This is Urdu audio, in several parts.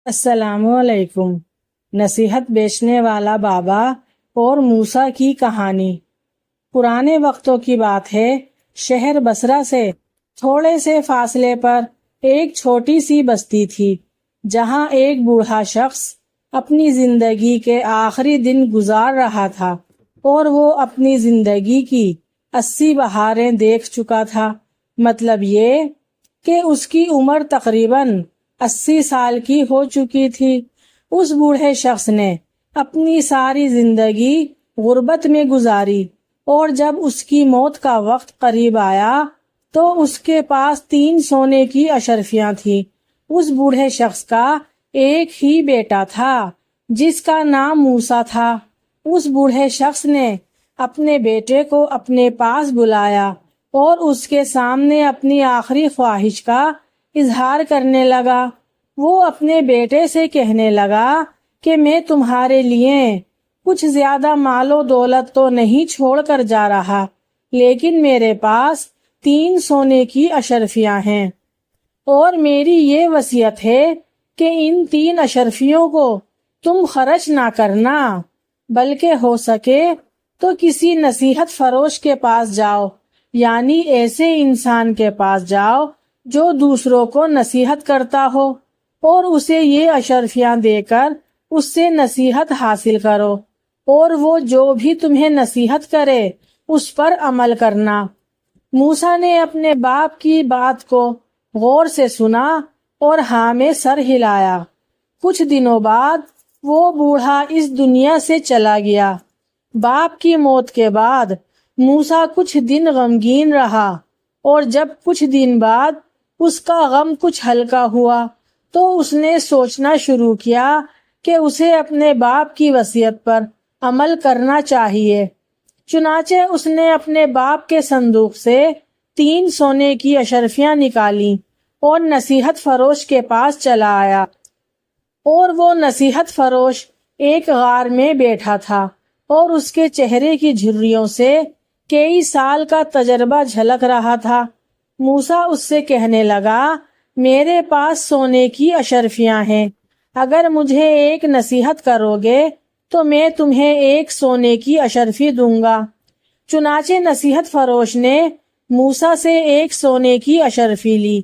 السلام علیکم۔ نصیحت بیچنے والا بابا اور موسیٰ کی کہانی۔ پرانے وقتوں کی بات ہے، شہر بصرہ سے تھوڑے سے فاصلے پر ایک چھوٹی سی بستی تھی، جہاں ایک بوڑھا شخص اپنی زندگی کے آخری دن گزار رہا تھا، اور وہ اپنی زندگی کی 80 بہاریں دیکھ چکا تھا۔ مطلب یہ کہ اس کی عمر تقریباً 80 سال کی ہو چکی تھی۔ اس بوڑھے شخص نے اپنی ساری زندگی غربت میں گزاری، اور جب اس کی موت کا وقت قریب آیا تو اس کے پاس 3 سونے کی اشرفیاں تھیں۔ اس بوڑھے شخص کا ایک ہی بیٹا تھا جس کا نام موسیٰ تھا۔ اس بوڑھے شخص نے اپنے بیٹے کو اپنے پاس بلایا اور اس کے سامنے اپنی آخری خواہش کا اظہار کرنے لگا۔ وہ اپنے بیٹے سے کہنے لگا کہ میں تمہارے لیے کچھ زیادہ مال و دولت تو نہیں چھوڑ کر جا رہا، لیکن میرے پاس 3 سونے کی اشرفیاں ہیں، اور میری یہ وصیت ہے کہ ان 3 اشرفیوں کو تم خرچ نہ کرنا، بلکہ ہو سکے تو کسی نصیحت فروش کے پاس جاؤ، یعنی ایسے انسان کے پاس جاؤ جو دوسروں کو نصیحت کرتا ہو، اور اسے یہ اشرفیاں دے کر اس سے نصیحت حاصل کرو، اور وہ جو بھی تمہیں نصیحت کرے اس پر عمل کرنا۔ موسیٰ نے اپنے باپ کی بات کو غور سے سنا اور ہاں میں سر ہلایا۔ کچھ دنوں بعد وہ بوڑھا اس دنیا سے چلا گیا۔ باپ کی موت کے بعد موسیٰ کچھ دن غمگین رہا، اور جب کچھ دن بعد اس کا غم کچھ ہلکا ہوا تو اس نے سوچنا شروع کیا کہ اسے اپنے باپ کی وصیت پر عمل کرنا چاہیے۔ چنانچہ اس نے اپنے باپ کے صندوق سے 3 سونے کی اشرفیاں نکالیں اور نصیحت فروش کے پاس چلا آیا، اور وہ نصیحت فروش ایک غار میں بیٹھا تھا، اور اس کے چہرے کی جھریوں سے کئی سال کا تجربہ جھلک رہا تھا۔ موسیٰ اس سے کہنے لگا، میرے پاس سونے کی اشرفیاں ہیں، اگر مجھے ایک نصیحت کرو گے تو میں تمہیں 1 سونے کی اشرفی دوں گا۔ چنانچہ نصیحت فروش نے موسیٰ سے 1 سونے کی اشرفی لی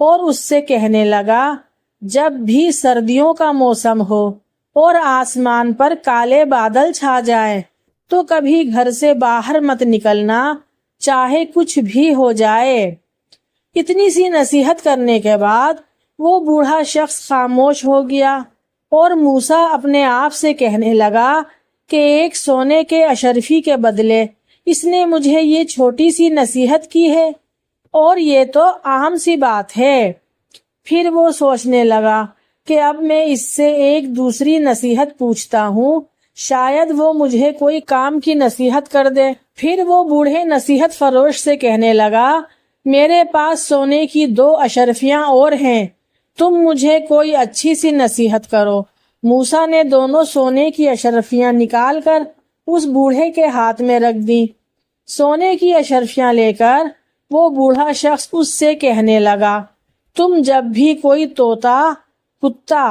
اور اس سے کہنے لگا، جب بھی سردیوں کا موسم ہو اور آسمان پر کالے بادل چھا جائیں تو کبھی گھر سے باہر مت نکلنا، چاہے کچھ بھی ہو جائے۔ اتنی سی نصیحت کرنے کے بعد وہ بوڑھا شخص خاموش ہو گیا، اور موسیٰ اپنے آپ سے کہنے لگا کہ 1 سونے کے اشرفی کے بدلے اس نے مجھے یہ چھوٹی سی نصیحت کی ہے، اور یہ تو عام سی بات ہے۔ پھر وہ سوچنے لگا کہ اب میں اس سے ایک دوسری نصیحت پوچھتا ہوں، شاید وہ مجھے کوئی کام کی نصیحت کر دے۔ پھر وہ بوڑھے نصیحت فروش سے کہنے لگا، میرے پاس سونے کی 2 اشرفیاں اور ہیں، تم مجھے کوئی اچھی سی نصیحت کرو۔ موسیٰ نے دونوں سونے کی اشرفیاں نکال کر اس بوڑھے کے ہاتھ میں رکھ دیں۔ سونے کی اشرفیاں لے کر وہ بوڑھا شخص اس سے کہنے لگا، تم جب بھی کوئی طوطا، کتا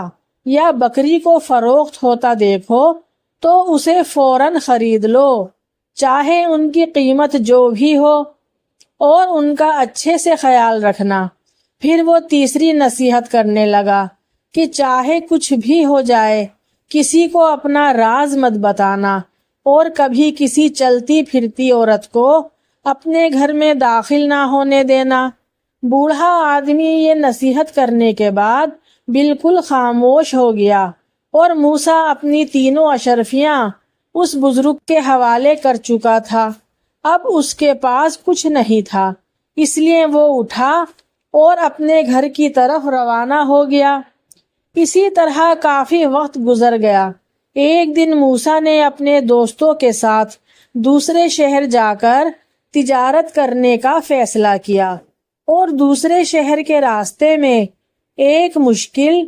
یا بکری کو فروخت ہوتا دیکھو تو اسے فوراً خرید لو، چاہے ان کی قیمت جو بھی ہو، اور ان کا اچھے سے خیال رکھنا۔ پھر وہ تیسری نصیحت کرنے لگا کہ چاہے کچھ بھی ہو جائے، کسی کو اپنا راز مت بتانا، اور کبھی کسی چلتی پھرتی عورت کو اپنے گھر میں داخل نہ ہونے دینا۔ بوڑھا آدمی یہ نصیحت کرنے کے بعد بالکل خاموش ہو گیا، اور موسیٰ اپنی 3 اشرفیاں اس بزرگ کے حوالے کر چکا تھا۔ اب اس کے پاس کچھ نہیں تھا، اس لیے وہ اٹھا اور اپنے گھر کی طرف روانہ ہو گیا۔ اسی طرح کافی وقت گزر گیا۔ ایک دن موسیٰ نے اپنے دوستوں کے ساتھ دوسرے شہر جا کر تجارت کرنے کا فیصلہ کیا، اور دوسرے شہر کے راستے میں ایک مشکل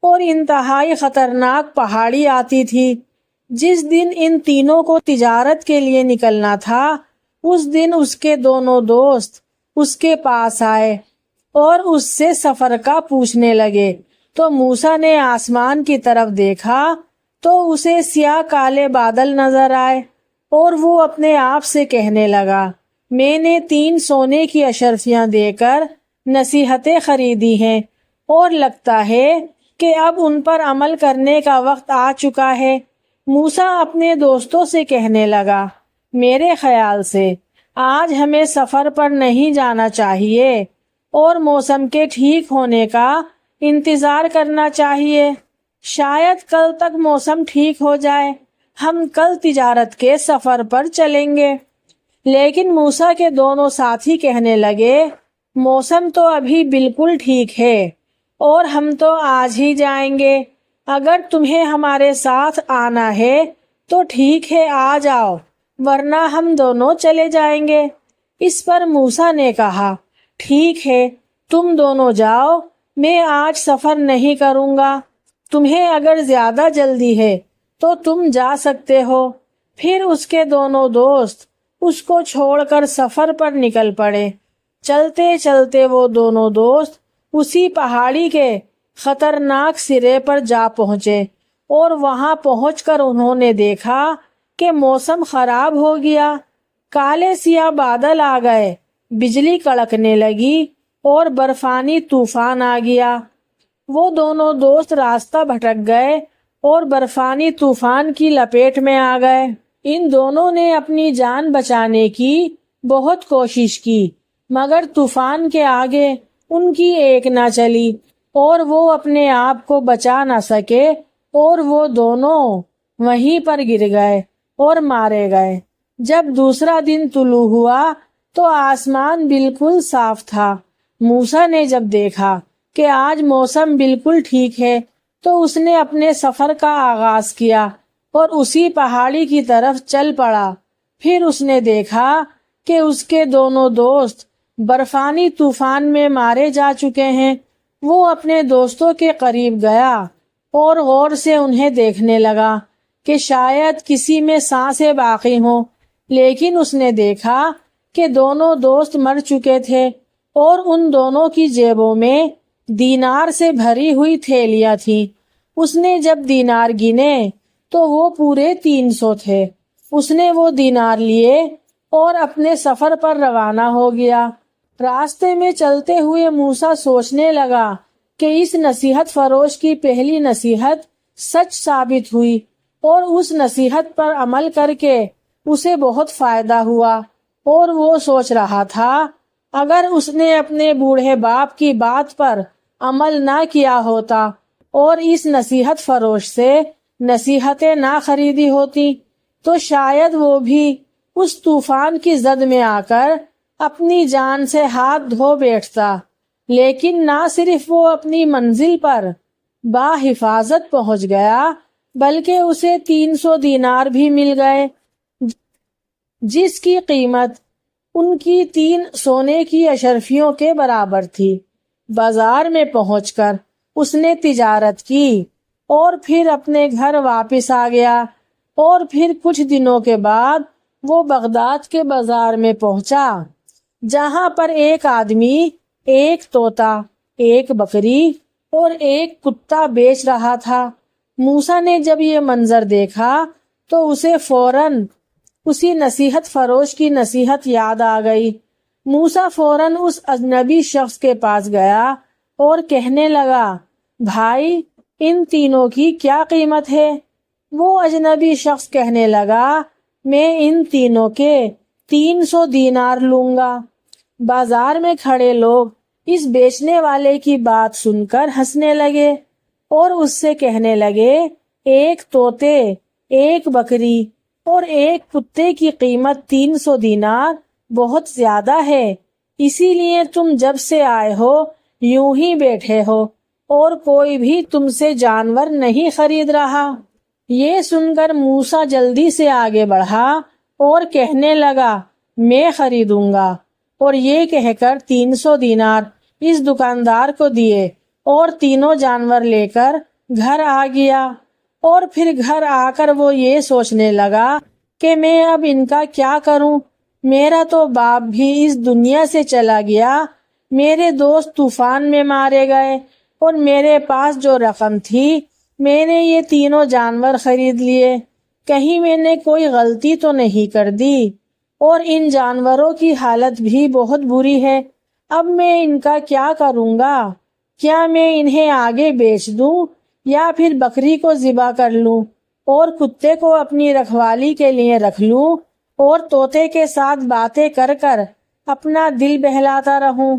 اور انتہائی خطرناک پہاڑی آتی تھی۔ جس دن ان تینوں کو تجارت کے لیے نکلنا تھا، اس دن اس کے دونوں دوست اس کے پاس آئے اور اس سے سفر کا پوچھنے لگے۔ تو موسیٰ نے آسمان کی طرف دیکھا تو اسے سیاہ کالے بادل نظر آئے اور وہ اپنے آپ سے کہنے لگا میں نے 3 سونے کی اشرفیاں دے کر نصیحتیں خریدی ہیں اور لگتا ہے کہ اب ان پر عمل کرنے کا وقت آ چکا ہے۔ موسیٰ اپنے دوستوں سے کہنے لگا میرے خیال سے آج ہمیں سفر پر نہیں جانا چاہیے اور موسم کے ٹھیک ہونے کا انتظار کرنا چاہیے، شاید کل تک موسم ٹھیک ہو جائے، ہم کل تجارت کے سفر پر چلیں گے۔ لیکن موسیٰ کے دونوں ساتھی کہنے لگے موسم تو ابھی بالکل ٹھیک ہے اور ہم تو آج ہی جائیں گے، اگر تمہیں ہمارے ساتھ آنا ہے تو ٹھیک ہے آ جاؤ ورنہ ہم دونوں چلے جائیں گے۔ اس پر موسیٰ نے کہا ٹھیک ہے تم دونوں جاؤ، میں آج سفر نہیں کروں گا، تمہیں اگر زیادہ جلدی ہے تو تم جا سکتے ہو۔ پھر اس کے دونوں دوست اس کو چھوڑ کر سفر پر نکل پڑے۔ چلتے چلتے وہ دونوں دوست اسی پہاڑی کے خطرناک سرے پر جا پہنچے اور وہاں پہنچ کر انہوں نے دیکھا کہ موسم خراب ہو گیا، کالے سیاہ بادل آ گئے، بجلی کڑکنے لگی اور برفانی طوفان آ گیا۔ وہ دونوں دوست راستہ بھٹک گئے اور برفانی طوفان کی لپیٹ میں آ گئے۔ ان دونوں نے اپنی جان بچانے کی بہت کوشش کی مگر طوفان کے آگے ان کی ایک نہ چلی اور وہ اپنے آپ کو بچا نہ سکے اور وہ دونوں وہیں پر گر گئے اور مارے گئے۔ جب دوسرا دن طلوع ہوا تو آسمان بالکل صاف تھا۔ موسیٰ نے جب دیکھا کہ آج موسم بالکل ٹھیک ہے تو اس نے اپنے سفر کا آغاز کیا اور اسی پہاڑی کی طرف چل پڑا۔ پھر اس نے دیکھا کہ اس کے دونوں دوست برفانی طوفان میں مارے جا چکے ہیں۔ وہ اپنے دوستوں کے قریب گیا اور غور سے انہیں دیکھنے لگا کہ شاید کسی میں سانسیں باقی ہوں، لیکن اس نے دیکھا کہ دونوں دوست مر چکے تھے اور ان دونوں کی جیبوں میں دینار سے بھری ہوئی تھیلیاں تھیں۔ اس نے جب دینار گنے تو وہ پورے 300 تھے۔ اس نے وہ دینار لیے اور اپنے سفر پر روانہ ہو گیا۔ راستے میں چلتے ہوئے موسیٰ سوچنے لگا کہ اس نصیحت فروش کی پہلی نصیحت سچ ثابت ہوئی اور اس نصیحت پر عمل کر کے اسے بہت فائدہ ہوا، اور وہ سوچ رہا تھا اگر اس نے اپنے بوڑھے باپ کی بات پر عمل نہ کیا ہوتا اور اس نصیحت فروش سے نصیحتیں نہ خریدی ہوتی تو شاید وہ بھی اس طوفان کی زد میں آ کر اپنی جان سے ہاتھ دھو بیٹھتا۔ لیکن نہ صرف وہ اپنی منزل پر باحفاظت پہنچ گیا بلکہ اسے 300 دینار بھی مل گئے، جس کی قیمت ان کی 3 سونے کی اشرفیوں کے برابر تھی۔ بازار میں پہنچ کر اس نے تجارت کی اور پھر اپنے گھر واپس آ گیا، اور پھر کچھ دنوں کے بعد وہ بغداد کے بازار میں پہنچا جہاں پر ایک آدمی ایک طوطا، ایک بکری اور ایک کتا بیچ رہا تھا۔ موسیٰ نے جب یہ منظر دیکھا تو اسے فوراً اسی نصیحت فروش کی نصیحت یاد آ گئی۔ موسیٰ فوراً اس اجنبی شخص کے پاس گیا اور کہنے لگا بھائی ان تینوں کی کیا قیمت ہے؟ وہ اجنبی شخص کہنے لگا میں ان تینوں کے 300 دینار لوں گا۔ بازار میں کھڑے لوگ اس بیچنے والے کی بات سن کر ہنسنے لگے اور اس سے کہنے لگے ایک طوطے، ایک بکری اور ایک کتے کی قیمت 300 دینار بہت زیادہ ہے، اسی لیے تم جب سے آئے ہو یوں ہی بیٹھے ہو اور کوئی بھی تم سے جانور نہیں خرید رہا۔ یہ سن کر موسیٰ جلدی سے آگے بڑھا اور کہنے لگا میں خریدوں گا، اور یہ کہہ کر 300 دینار اس دکاندار کو دیے اور تینوں جانور لے کر گھر آ گیا۔ اور پھر گھر آ کر وہ یہ سوچنے لگا کہ میں اب ان کا کیا کروں، میرا تو باپ بھی اس دنیا سے چلا گیا، میرے دوست طوفان میں مارے گئے اور میرے پاس جو رقم تھی میں نے یہ تینوں جانور خرید لیے، کہیں میں نے کوئی غلطی تو نہیں کر دی، اور ان جانوروں کی حالت بھی بہت بری ہے، اب میں ان کا کیا کروں گا؟ کیا میں انہیں آگے بیچ دوں یا پھر بکری کو ذبح کر لوں اور کتے کو اپنی رکھوالی کے لیے رکھ لوں اور طوطے کے ساتھ باتیں کر کر اپنا دل بہلاتا رہوں؟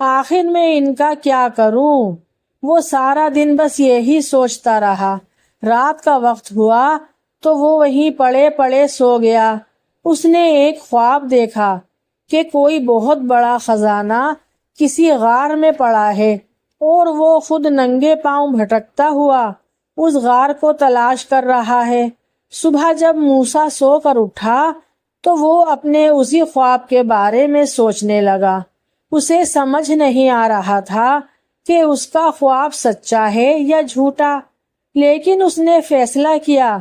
آخر میں ان کا کیا کروں؟ وہ سارا دن بس یہی سوچتا رہا۔ رات کا وقت ہوا تو وہ وہیں پڑے پڑے سو گیا۔ اس نے ایک خواب دیکھا کہ کوئی بہت بڑا خزانہ کسی غار میں پڑا ہے اور وہ خود ننگے پاؤں بھٹکتا ہوا اس غار کو تلاش کر رہا ہے۔ صبح جب موسیٰ سو کر اٹھا تو وہ اپنے اسی خواب کے بارے میں سوچنے لگا۔ اسے سمجھ نہیں آ رہا تھا کہ اس کا خواب سچا ہے یا جھوٹا، لیکن اس نے فیصلہ کیا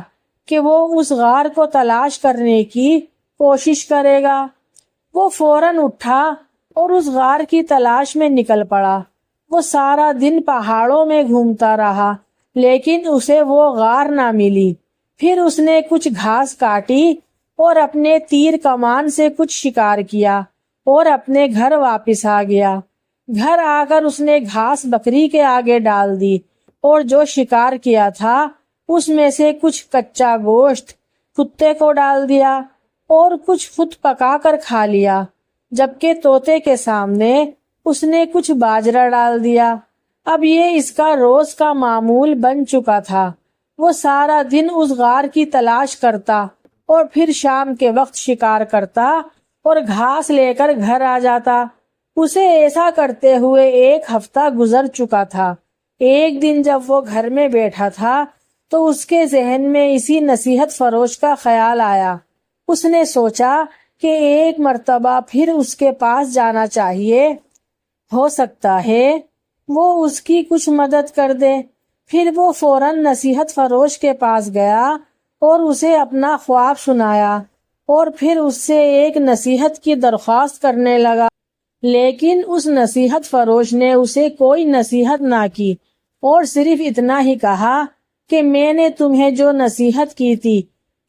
کہ وہ اس غار کو تلاش کرنے کی کوشش کرے گا۔ وہ فوراً اٹھا اور اس غار کی تلاش میں نکل پڑا۔ وہ سارا دن پہاڑوں میں گھومتا رہا لیکن اسے وہ غار نہ ملی۔ پھر اس نے کچھ گھاس کاٹی اور اپنے تیر کمان سے کچھ شکار کیا اور اپنے گھر واپس آ گیا۔ گھر آ کر اس نے گھاس بکری کے آگے ڈال دی اور جو شکار کیا تھا اس میں سے کچھ کچا گوشت کتے کو ڈال دیا اور کچھ خود پکا کر کھا لیا، جبکہ طوطے کے سامنے اس نے کچھ باجرہ ڈال دیا۔ اب یہ اس کا روز کا معمول بن چکا تھا۔ وہ سارا دن اس غار کی تلاش کرتا اور پھر شام کے وقت شکار کرتا اور گھاس لے کر گھر آ جاتا۔ اسے ایسا کرتے ہوئے ایک ہفتہ گزر چکا تھا۔ ایک دن جب وہ گھر میں بیٹھا تھا تو اس کے ذہن میں اسی نصیحت فروش کا خیال آیا۔ اس نے سوچا کہ ایک مرتبہ پھر اس کے پاس جانا چاہیے، ہو سکتا ہے وہ اس کی کچھ مدد کر دے۔ پھر وہ فوراً نصیحت فروش کے پاس گیا اور اسے اپنا خواب سنایا اور پھر اس سے ایک نصیحت کی درخواست کرنے لگا، لیکن اس نصیحت فروش نے اسے کوئی نصیحت نہ کی اور صرف اتنا ہی کہا کہ میں نے تمہیں جو نصیحت کی تھی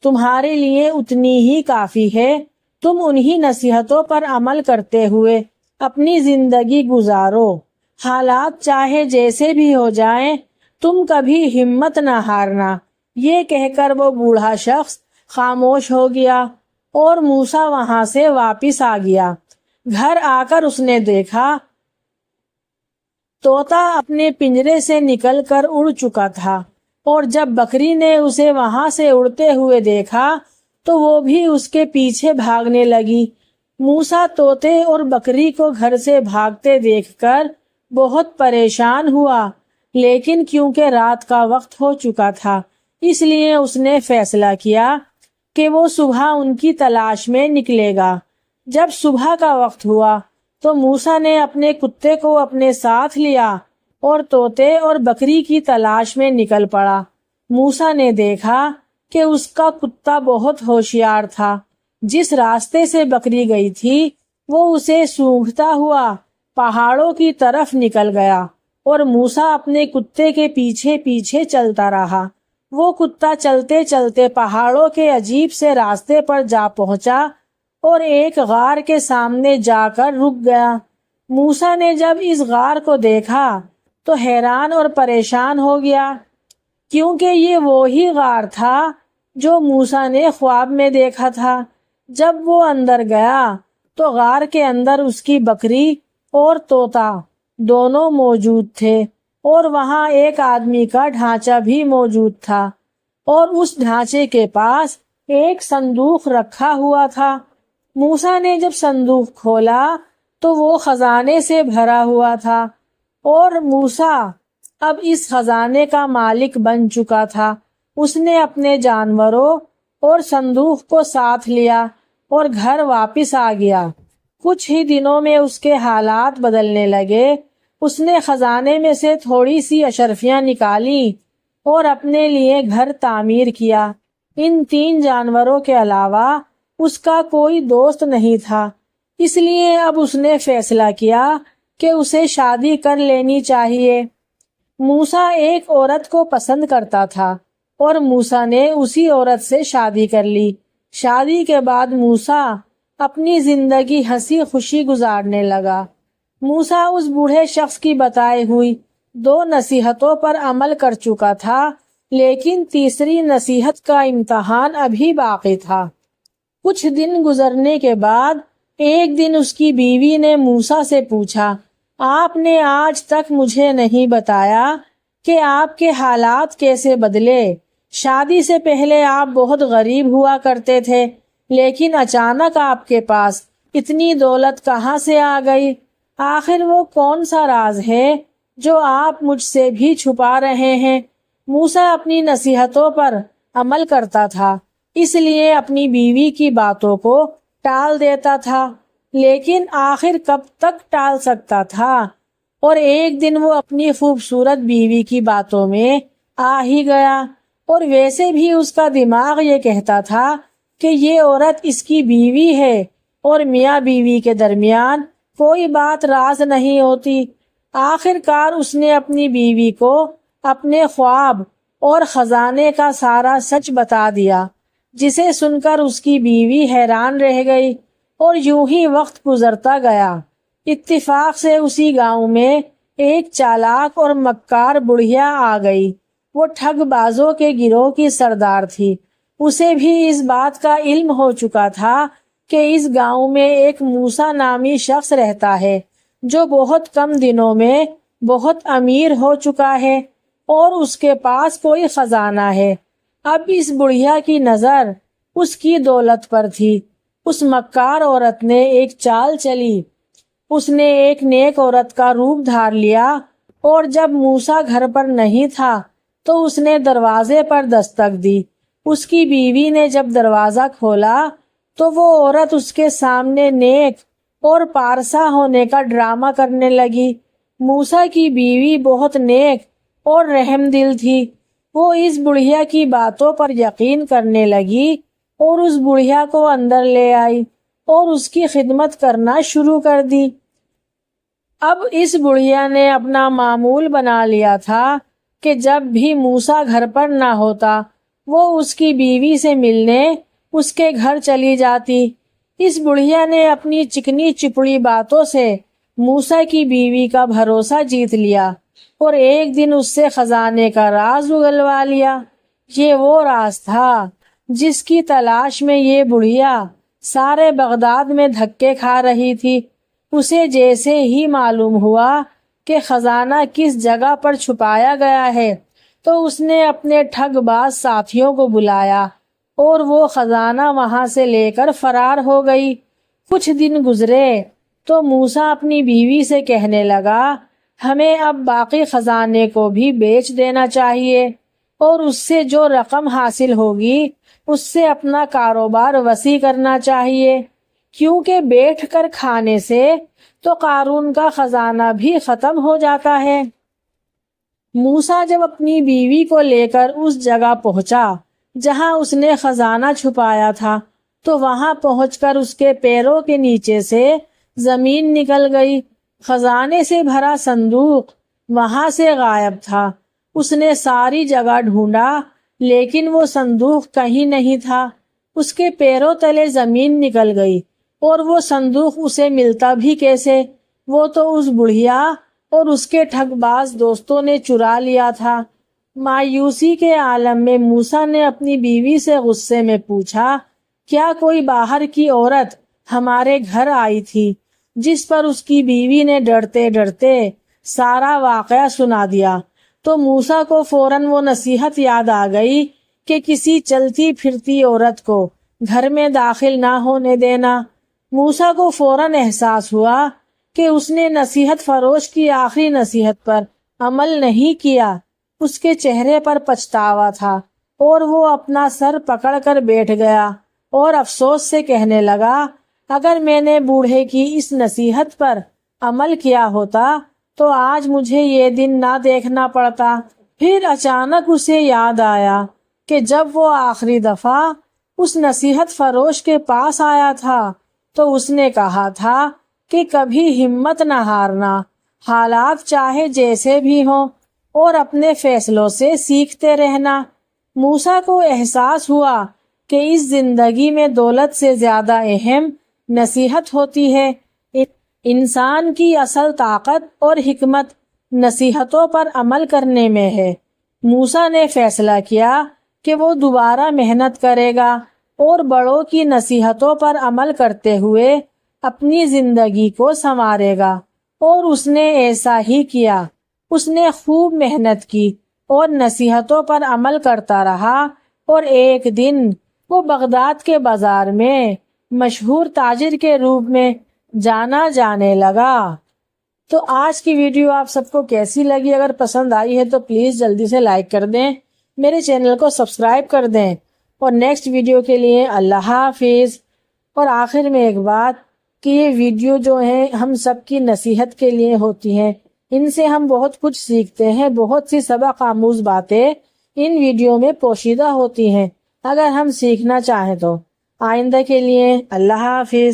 تمہارے لیے اتنی ہی کافی ہے، تم انہی نصیحتوں پر عمل کرتے ہوئے اپنی زندگی گزارو، حالات چاہے جیسے بھی ہو جائیں تم کبھی ہمت نہ ہارنا۔ یہ کہہ کر وہ بوڑھا شخص خاموش ہو گیا اور موسیٰ وہاں سے واپس آ گیا۔ گھر آ کر اس نے دیکھا طوطا اپنے پنجرے سے نکل کر اڑ چکا تھا، اور جب بکری نے اسے وہاں سے اڑتے ہوئے دیکھا تو وہ بھی اس کے پیچھے بھاگنے لگی۔ موسیٰ طوطے اور بکری کو گھر سے بھاگتے دیکھ کر بہت پریشان ہوا، لیکن کیونکہ رات کا وقت ہو چکا تھا اس لیے اس نے فیصلہ کیا کہ وہ صبح ان کی تلاش میں نکلے گا۔ جب صبح کا وقت ہوا تو موسیٰ نے اپنے کتے کو اپنے ساتھ لیا اور طوطے اور بکری کی تلاش میں نکل پڑا۔ موسیٰ نے دیکھا کہ اس کا کتا بہت ہوشیار تھا۔ جس راستے سے بکری گئی تھی وہ اسے سونگھتا ہوا پہاڑوں کی طرف نکل گیا اور موسیٰ اپنے کتے کے پیچھے پیچھے چلتا رہا۔ وہ کتا چلتے چلتے پہاڑوں کے عجیب سے راستے پر جا پہنچا اور ایک غار کے سامنے جا کر رک گیا۔ موسیٰ نے جب اس غار کو دیکھا تو حیران اور پریشان ہو گیا، کیونکہ یہ وہی غار تھا جو موسیٰ نے خواب میں دیکھا تھا۔ جب وہ اندر گیا تو غار کے اندر اس کی بکری اور طوطا دونوں موجود تھے، اور وہاں ایک آدمی کا ڈھانچہ بھی موجود تھا، اور اس ڈھانچے کے پاس ایک صندوق رکھا ہوا تھا۔ موسیٰ نے جب صندوق کھولا تو وہ خزانے سے بھرا ہوا تھا، اور موسیٰ اب اس خزانے کا مالک بن چکا تھا۔ اس نے اپنے جانوروں اور صندوق کو ساتھ لیا اور گھر واپس آ گیا۔ کچھ ہی دنوں میں اس کے حالات بدلنے لگے۔ اس نے خزانے میں سے تھوڑی سی اشرفیاں نکالی اور اپنے لیے گھر تعمیر کیا۔ ان 3 جانوروں کے علاوہ اس کا کوئی دوست نہیں تھا، اس لیے اب اس نے فیصلہ کیا کہ اسے شادی کر لینی چاہیے۔ موسیٰ ایک عورت کو پسند کرتا تھا اور موسیٰ نے اسی عورت سے شادی کر لی۔ شادی کے بعد موسیٰ اپنی زندگی ہنسی خوشی گزارنے لگا۔ موسیٰ اس بوڑھے شخص کی بتائی ہوئی 2 نصیحتوں پر عمل کر چکا تھا، لیکن تیسری نصیحت کا امتحان ابھی باقی تھا۔ کچھ دن گزرنے کے بعد ایک دن اس کی بیوی نے موسیٰ سے پوچھا، آپ نے آج تک مجھے نہیں بتایا کہ آپ کے حالات کیسے بدلے؟ شادی سے پہلے آپ بہت غریب ہوا کرتے تھے، لیکن اچانک آپ کے پاس اتنی دولت کہاں سے آ گئی؟ آخر وہ کون سا راز ہے جو آپ مجھ سے بھی چھپا رہے ہیں؟ موسیٰ اپنی نصیحتوں پر عمل کرتا تھا، اس لیے اپنی بیوی کی باتوں کو ٹال دیتا تھا، لیکن آخر کب تک ٹال سکتا تھا؟ اور ایک دن وہ اپنی خوبصورت بیوی کی باتوں میں آ ہی گیا، اور ویسے بھی اس کا دماغ یہ کہتا تھا کہ یہ عورت اس کی بیوی ہے اور میاں بیوی کے درمیان کوئی بات راز نہیں ہوتی۔ آخر کار اس نے اپنی بیوی کو اپنے خواب اور خزانے کا سارا سچ بتا دیا، جسے سن کر اس کی بیوی حیران رہ گئی، اور یوں ہی وقت گزرتا گیا۔ اتفاق سے اسی گاؤں میں ایک چالاک اور مکار بڑھیا آ گئی۔ وہ ٹھگ بازوں کے گروہ کی سردار تھی۔ اسے بھی اس بات کا علم ہو چکا تھا کہ اس گاؤں میں ایک موسیٰ نامی شخص رہتا ہے جو بہت کم دنوں میں بہت امیر ہو چکا ہے اور اس کے پاس کوئی خزانہ ہے۔ اب اس بڑھیا کی نظر اس کی دولت پر تھی۔ اس مکار عورت نے ایک چال چلی۔ اس نے ایک نیک عورت کا روپ دھار لیا، اور جب موسیٰ گھر پر نہیں تھا تو اس نے دروازے پر دستک دی۔ اس کی بیوی نے جب دروازہ کھولا تو وہ عورت اس کے سامنے نیک اور پارسا ہونے کا ڈرامہ کرنے لگی۔ موسیٰ کی بیوی بہت نیک اور رحم دل تھی۔ وہ اس بڑھیا کی باتوں پر یقین کرنے لگی اور اس بڑھیا کو اندر لے آئی اور اس کی خدمت کرنا شروع کر دی۔ اب اس بڑھیا نے اپنا معمول بنا لیا تھا کہ جب بھی موسیٰ گھر پر نہ ہوتا وہ اس کی بیوی سے ملنے اس کے گھر چلی جاتی۔ اس بڑھیا نے اپنی چکنی چپڑی باتوں سے موسیٰ کی بیوی کا بھروسہ جیت لیا اور ایک دن اس سے خزانے کا راز اگلوا لیا۔ یہ وہ راز تھا جس کی تلاش میں یہ بڑھیا سارے بغداد میں دھکے کھا رہی تھی۔ اسے جیسے ہی معلوم ہوا کہ خزانہ کس جگہ پر چھپایا گیا ہے تو اس نے اپنے ٹھگ باز ساتھیوں کو بلایا اور وہ خزانہ وہاں سے لے کر فرار ہو گئی۔ کچھ دن گزرے تو موسیٰ اپنی بیوی سے کہنے لگا، ہمیں اب باقی خزانے کو بھی بیچ دینا چاہیے اور اس سے جو رقم حاصل ہوگی اس سے اپنا کاروبار وسیع کرنا چاہیے، کیونکہ بیٹھ کر کھانے سے تو قارون کا خزانہ بھی ختم ہو جاتا ہے۔ موسیٰ جب اپنی بیوی کو لے کر اس جگہ پہنچا جہاں اس نے خزانہ چھپایا تھا تو وہاں پہنچ کر اس کے پیروں کے نیچے سے زمین نکل گئی۔ خزانے سے بھرا صندوق وہاں سے غائب تھا۔ اس نے ساری جگہ ڈھونڈا لیکن وہ صندوق کہیں نہیں تھا۔ اس کے پیروں تلے زمین نکل گئی اور وہ صندوق اسے ملتا بھی کیسے؟ وہ تو اس بڑھیا اور اس کے ٹھگ باز دوستوں نے چرا لیا تھا۔ مایوسی کے عالم میں موسیٰ نے اپنی بیوی سے غصے میں پوچھا، کیا کوئی باہر کی عورت ہمارے گھر آئی تھی؟ جس پر اس کی بیوی نے ڈرتے ڈرتے سارا واقعہ سنا دیا تو موسیٰ کو فوراً وہ نصیحت یاد آ گئی کہ کسی چلتی پھرتی عورت کو گھر میں داخل نہ ہونے دینا۔ موسیٰ کو فوراً احساس ہوا کہ اس نے نصیحت فروش کی آخری نصیحت پر عمل نہیں کیا۔ اس کے چہرے پر پچھتاوا تھا اور وہ اپنا سر پکڑ کر بیٹھ گیا اور افسوس سے کہنے لگا، اگر میں نے بوڑھے کی اس نصیحت پر عمل کیا ہوتا تو آج مجھے یہ دن نہ دیکھنا پڑتا۔ پھر اچانک اسے یاد آیا کہ جب وہ آخری دفعہ اس نصیحت فروش کے پاس آیا تھا تو اس نے کہا تھا کہ کبھی ہمت نہ ہارنا، حالات چاہے جیسے بھی ہوں، اور اپنے فیصلوں سے سیکھتے رہنا۔ موسیٰ کو احساس ہوا کہ اس زندگی میں دولت سے زیادہ اہم نصیحت ہوتی ہے۔ انسان کی اصل طاقت اور حکمت نصیحتوں پر عمل کرنے میں ہے۔ موسیٰ نے فیصلہ کیا کہ وہ دوبارہ محنت کرے گا اور بڑوں کی نصیحتوں پر عمل کرتے ہوئے اپنی زندگی کو سنوارے گا، اور اس نے ایسا ہی کیا۔ اس نے خوب محنت کی اور نصیحتوں پر عمل کرتا رہا، اور ایک دن وہ بغداد کے بازار میں مشہور تاجر کے روپ میں جانا جانے لگا۔ تو آج کی ویڈیو آپ سب کو کیسی لگی؟ اگر پسند آئی ہے تو پلیز جلدی سے لائک کر دیں، میرے چینل کو سبسکرائب کر دیں، اور نیکسٹ ویڈیو کے لیے اللہ حافظ۔ اور آخر میں ایک بات کہ یہ ویڈیو جو ہیں ہم سب کی نصیحت کے لیے ہوتی ہیں، ان سے ہم بہت کچھ سیکھتے ہیں، بہت سی سبق آموز باتیں ان ویڈیو میں پوشیدہ ہوتی ہیں، اگر ہم سیکھنا چاہیں تو۔ آئندہ کے لیے اللہ حافظ۔